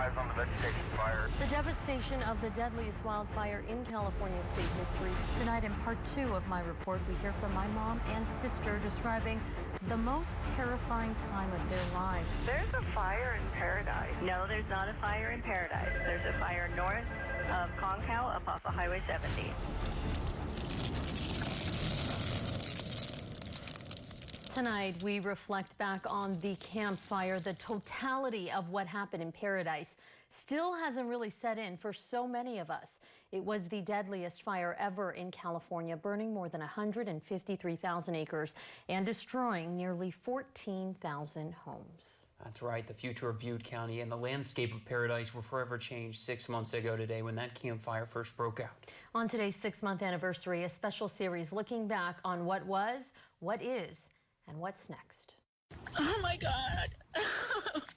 eyes on the vegetation fire. The devastation of the deadliest wildfire in California state history. Tonight in part 2 of my report, we hear from my mom and sister describing the most terrifying time of their lives. There's a fire in Paradise. No, there's not a fire in Paradise. There's a fire north of Concal up off of Highway 70. Tonight, we reflect back on the Camp Fire. The totality of what happened in Paradise still hasn't really set in for so many of us. It was the deadliest fire ever in California, burning more than 153,000 acres and destroying nearly 14,000 homes. That's right. The future of Butte County and the landscape of Paradise were forever changed 6 months ago today when that Camp Fire first broke out. On today's 6-month anniversary, a special series looking back on what was, what is, and what's next. Oh my God.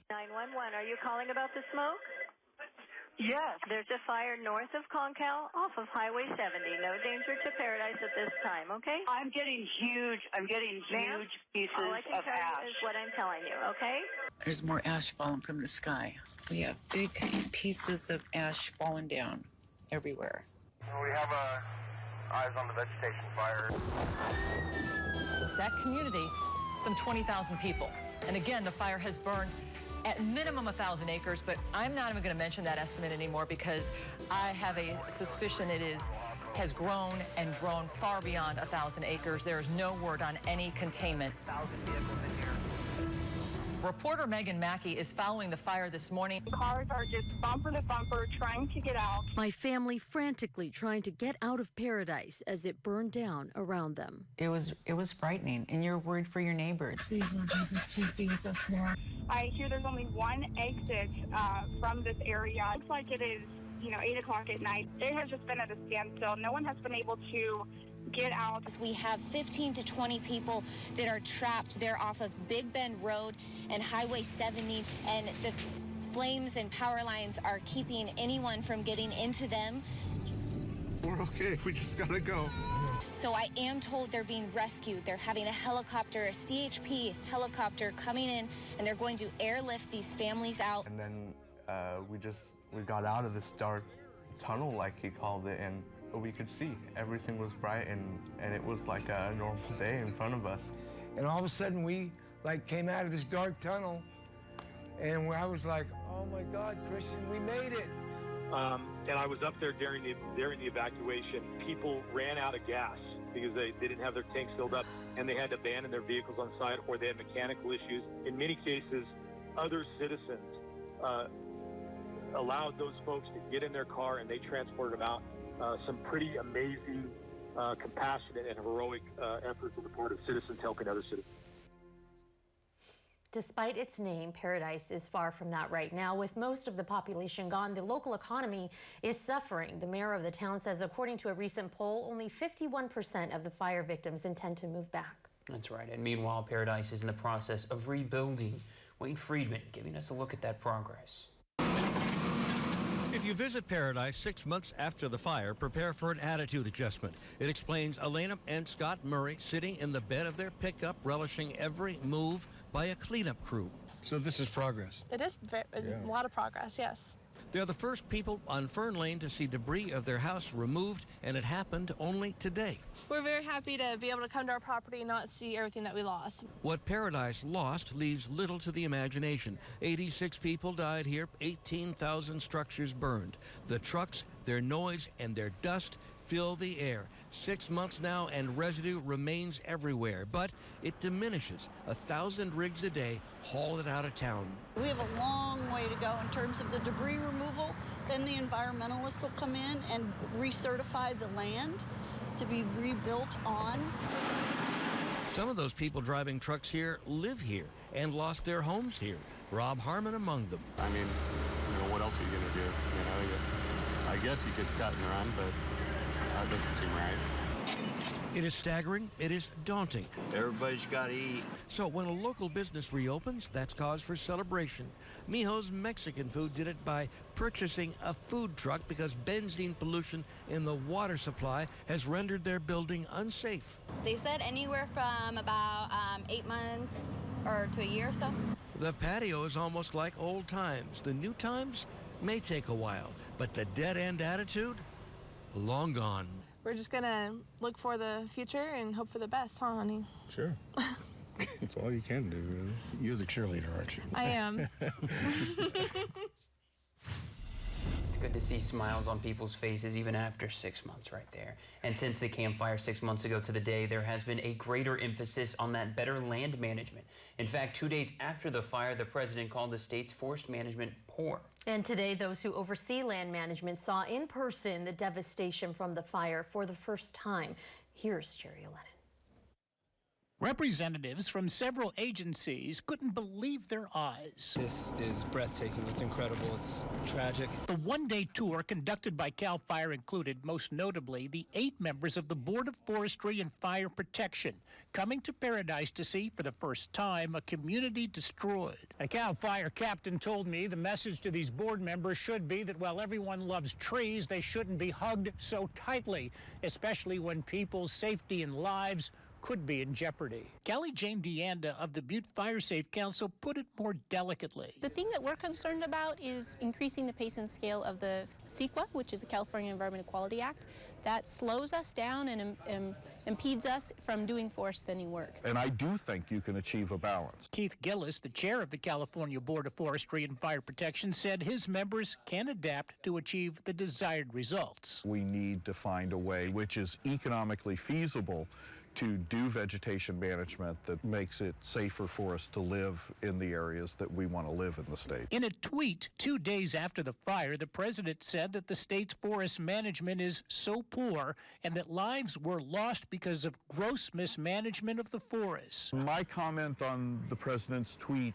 911, are you calling about the smoke? Yes. There's a fire north of Concal off of Highway 70. No danger to Paradise at this time, okay? I'm getting huge pieces All I can of tell ash. you is what I'm telling you, okay? There's more ash falling from the sky. We have big pieces of ash falling down everywhere. We have eyes on the vegetation fire. That community, some 20,000 people. And again, the fire has burned at minimum 1,000 acres, but I'm not even going to mention that estimate anymore because I have a suspicion has grown and grown far beyond 1,000 acres. There is no word on any containment. 1,000 vehicles in here. Reporter Megan Mackey is following the fire this morning. Cars are just bumper to bumper trying to get out. My family frantically trying to get out of Paradise as it burned down around them. It was frightening, and you're worried for your neighbors. Please, Lord Jesus, please be with us now. I hear there's only one exit from this area. It looks like it is, 8 o'clock at night. It has just been at a standstill. No one has been able to get out. We have 15 to 20 people that are trapped there off of Big Bend Road and Highway 70, and the flames and power lines are keeping anyone from getting into them. We're okay. We just gotta go. So I am told they're being rescued. They're having a helicopter, a CHP helicopter coming in, and they're going to airlift these families out. And then we got out of this dark tunnel, like he called it, and we could see everything was bright, and it was like a normal day in front of us. And all of a sudden we came out of this dark tunnel, and I was like, oh my God, Christian, we made it. And I was up there during the evacuation. People ran out of gas because they didn't have their tanks filled up, and they had to abandon their vehicles on site, or they had mechanical issues. In many cases, other citizens allowed those folks to get in their car, and they transported them out. Some pretty amazing, compassionate, and heroic efforts on the part of citizens helping other citizens. Despite its name, Paradise is far from that right now. With most of the population gone, the local economy is suffering. The mayor of the town says, according to a recent poll, only 51% of the fire victims intend to move back. That's right. And meanwhile, Paradise is in the process of rebuilding. Wayne Friedman giving us a look at that progress. If you visit Paradise 6 months after the fire, prepare for an attitude adjustment. It explains Elena and Scott Murray sitting in the bed of their pickup, relishing every move by a cleanup crew. So this is progress. It is a lot of progress, yes. They're the first people on Fern Lane to see debris of their house removed, and it happened only today. We're very happy to be able to come to our property and not see everything that we lost. What Paradise lost leaves little to the imagination. 86 people died here, 18,000 structures burned. The trucks, their noise, and their dust fill the air. 6 months now, and residue remains everywhere, but it diminishes. 1,000 rigs a day haul it out of town. We have a long way to go in terms of the debris removal. Then the environmentalists will come in and recertify the land to be rebuilt on. Some of those people driving trucks here live here and lost their homes here. Rob Harmon among them. I mean, what else are you going to do? I guess you could cut and run, but that doesn't seem right. It is staggering. It is daunting. Everybody's got to eat. So when a local business reopens, that's cause for celebration. Mijo's Mexican Food did it by purchasing a food truck because benzene pollution in the water supply has rendered their building unsafe. They said anywhere from about 8 months or to a year or so. The patio is almost like old times. The new times may take a while, but the dead-end attitude, long gone. We're just gonna look for the future and hope for the best, huh, honey? Sure. That's all you can do, really. You're the cheerleader, aren't you? I am. It's good to see smiles on people's faces even after 6 months right there. And since the Camp Fire 6 months ago to the day, there has been a greater emphasis on that better land management. In fact, 2 days after the fire, the president called the state's forest management poor. And today, those who oversee land management saw in person the devastation from the fire for the first time. Here's Jerry Lennon. Representatives from several agencies couldn't believe their eyes. This is breathtaking. It's incredible. It's tragic. The one-day tour conducted by CAL FIRE included, most notably, the 8 members of the Board of Forestry and Fire Protection, coming to Paradise to see, for the first time, a community destroyed. A CAL FIRE captain told me the message to these board members should be that while everyone loves trees, they shouldn't be hugged so tightly, especially when people's safety and lives could be in jeopardy. Kelly Jane DeAnda of the Butte Fire Safe Council put it more delicately. The thing that we're concerned about is increasing the pace and scale of the CEQA, which is the California Environmental Quality Act. That slows us down and impedes us from doing forest thinning work. And I do think you can achieve a balance. Keith Gillis, the chair of the California Board of Forestry and Fire Protection, said his members can adapt to achieve the desired results. We need to find a way which is economically feasible to do vegetation management that makes it safer for us to live in the areas that we want to live in the state. In a tweet 2 days after the fire, the president said that the state's forest management is so poor and that lives were lost because of gross mismanagement of the forest. My comment on the president's tweet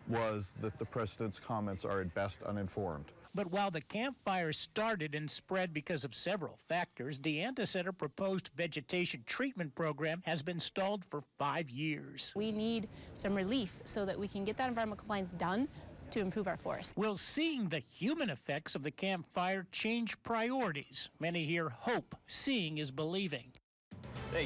was that the president's comments are at best uninformed. But while the campfire started and spread because of several factors, DeAnda said a proposed vegetation treatment program has been stalled for 5 years. We need some relief so that we can get that environmental compliance done to improve our forests. Will seeing the human effects of the campfire change priorities? Many here hope seeing is believing.